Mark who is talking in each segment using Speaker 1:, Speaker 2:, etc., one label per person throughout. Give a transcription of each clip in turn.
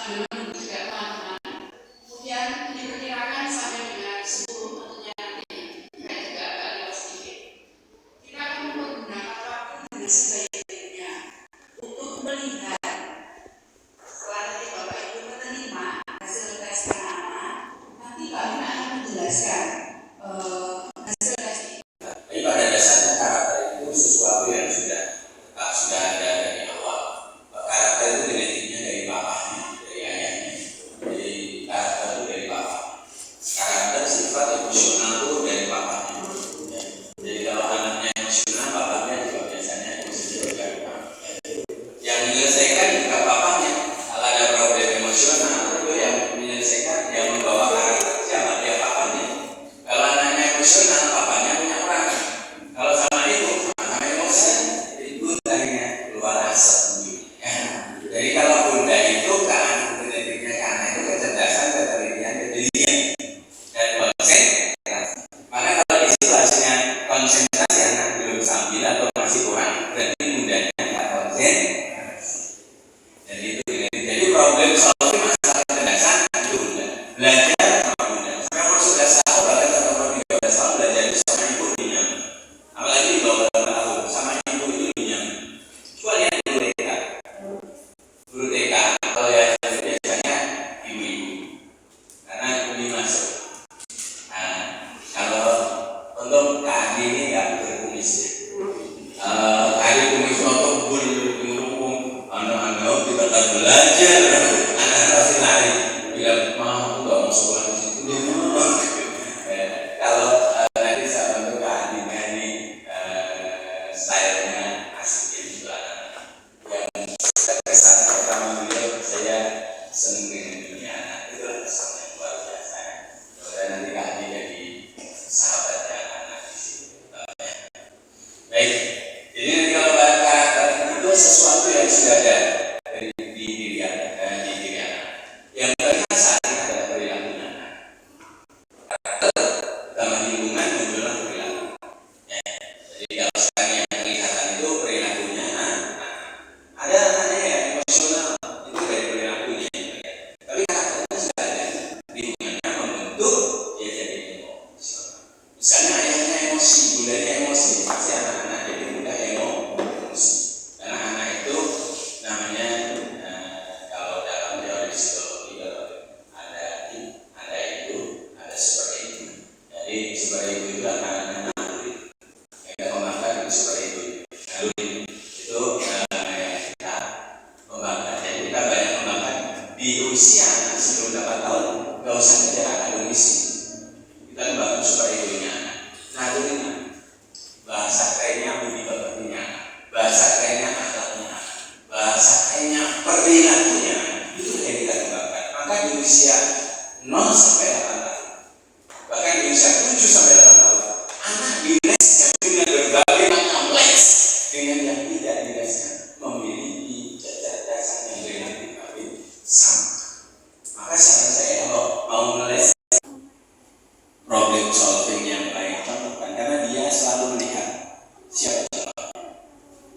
Speaker 1: belum juga teman-teman. Kemudian diperkirakan sampai dengan 10 tentunya nanti juga agak lewat sedikit. Kita akan menggunakan waktu dengan sebaik-baiknya untuk melihat setelah nanti Bapak Ibu menerima hasil tes anak-anak, nanti Pak Min akan menjelaskan hasil tes itu.
Speaker 2: Tapi pada dasarnya karakter itu sesuatu yang sudah ada dari awal. Karakter itu genetiknya dari bapaknya, dari ayahnya. Jadi karakter itu dari bapak. Karakter sifat emosional itu dari bapaknya. Jadi kalau anaknya emosional, bapaknya juga biasanya emosinya juga. Yang menyelesaikan juga bapaknya. Kalau ada problem emosional itu yang menyelesaikan, yang membawa karakter siapa? Dia bapaknya. Kalau anaknya emosional, bapaknya punya peran. Kalau sama ibu, sama emosi, ibu tadinya keluar asap sendiri. Jadi kalau bunda itu genetiknya ke anak itu kecerdasan, ketelitian, dan konsentrasi. Maka kalau di situ hasilnya konsentrasi anak belum stabil atau masih kurang, berarti bundanya nggak konsentrasi. Jadi itu genetik. Jadi problem solving masalah kecerdasan itu bunda. Belajar sama bunda. Kalau sudah 1 bahkan atau 13 tahun belajar itu sama ibu nyaman. Apalagi di bawah 2 tahun sama ibu itu nyaman. Coba lihat guru TK. Guru TK kalau ya biasanya ibu-ibu. Karena ini masuk. Nah, kalau untuk Kak ini nggak berkumis ya. Kali kumis untuk berumum, anak-anak kita tak belajar, anak-anak pasti lari. Bilang mah aku nggak mau sekolah di situ. Kalau nanti saya untuk Kak ini stylenya asik juga. Yang terkesan pertama beliau saya senang dengan dunia anak itu kesan yang luar biasa. Kemudian nanti Kak jadi sahabatnya anak di situ. Baik, jadi nanti kalau bahas karakter itu sesuatu yang sudah ada di diri anak. Yang terlihat saat ini adalah perilakunya anak. Karakter dalam lingkungan muncullah perilaku. Ya. Jadi kalau sekarang yang kelihatan itu perilakunya anak. Ada anaknya yang emosional itu dari perilakunya. Tapi karakternya sudah ada. Lingkungannya membentuk dia jadi emosional. Misalnya ayahnya emosi, bundanya emosi, pasti anak-anak jadi mudah emosi. Karena anak itu namanya kalau dalam teori psikologi ada itu, ada super ego. Jadi super ego itu anak-anak naluri. Yang kembangkan itu super ego. Naluri itu kita kembangkan. Jadi kita banyak kembangkan di usia anak sebelum 8 tahun. Gak usah kejar akademisi. Kita kembangkan super egonya anak. Nalurinya. Bahasa kerennya budi pekertinya, bahasa kerennya akhlaknya, bahasa kerennya perilakunya, itu yang kita kembangkan. Maka di usia 0 sampai 8 tahun, bahkan di usia 7 sampai 8 tahun, anak dileskan dengan berbagai macam les dengan yang tidak dileskan memiliki kecerdasan yang relatif sama. Maka saran saya kalau mau meles problem solving yang baik contohkan, karena dia selalu melihat siapa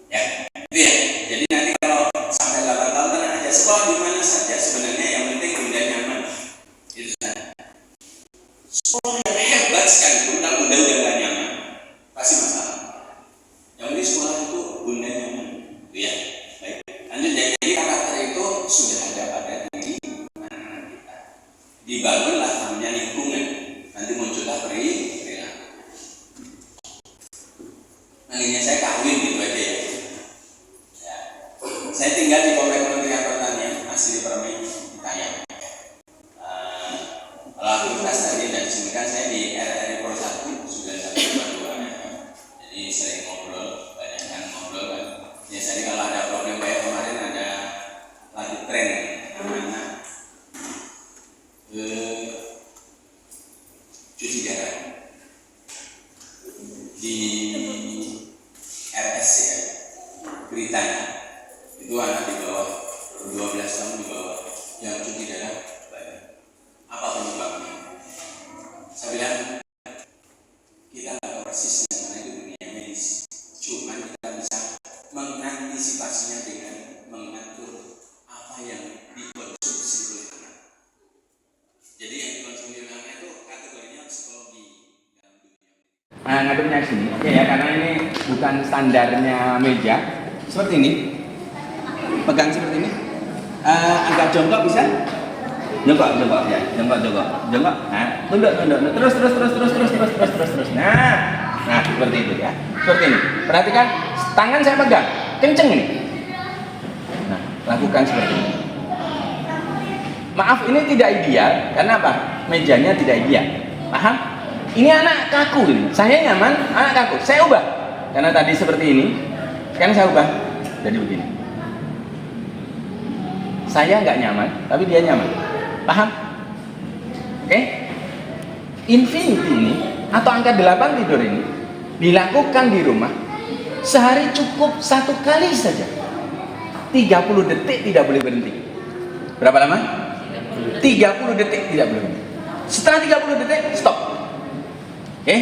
Speaker 2: ya, itu ya. Jadi nanti kalau sampai 8 tahun tenang aja, sekolah di mana saja sebenarnya yang penting bunda nyaman itu saja. Sekolah yang hebat sekalipun kalau bunda udah gak nyaman pasti masalah. Yang penting sekolah itu bunda nyaman itu ya. Baik, lanjut ya. Jadi karakter itu sudah ada pada diri anak-anak kita. Dibangunlah namanya lingkungan, nanti muncullah perilaku. Nantinya saya kawin gitu aja ya. Saya tinggal di Komplek Kementerian Pertanian, masih di Permen, Tayang. Kalau aktivitas tadi dan disebutkan saya di RRI Pro 1 sudah 1 2. Jadi sering ngobrol, banyak yang ngobrol kan. Biasanya kalau ada problem kayak kemarin ada lagi tren namanya cuci darah di RS ya, beritanya itu anak di bawah 12 tahun di bawah yang cuci darah banyak. Apa penyebabnya? Saya bilang kita nggak tahu persis yang mana itu dunia medis, cuman kita bisa mengantisipasinya dengan mengatur apa yang dikonsumsi
Speaker 3: Nah, ngadepnya sini. Oke ya, karena ini bukan standarnya meja. Seperti ini. Pegang seperti ini. Agak jongkok bisa? Jongkok ya. Jongkok. Nah, tunduk. Terus. Nah, seperti itu ya. Seperti ini. Perhatikan, tangan saya pegang. Kenceng ini. Nah, lakukan seperti ini. Maaf, ini tidak ideal. Karena apa? Mejanya tidak ideal. Paham? Ini anak kaku ini. Saya nyaman, anak kaku. Saya ubah. Karena tadi seperti ini. Sekarang saya ubah. Jadi begini. Saya nggak nyaman, tapi dia nyaman. Paham? Oke? Infinity ini atau angka 8 tidur ini dilakukan di rumah sehari cukup 1 kali saja. 30 detik tidak boleh berhenti. Berapa lama? 30 detik tidak boleh berhenti. Setelah 30 detik stop. Oke?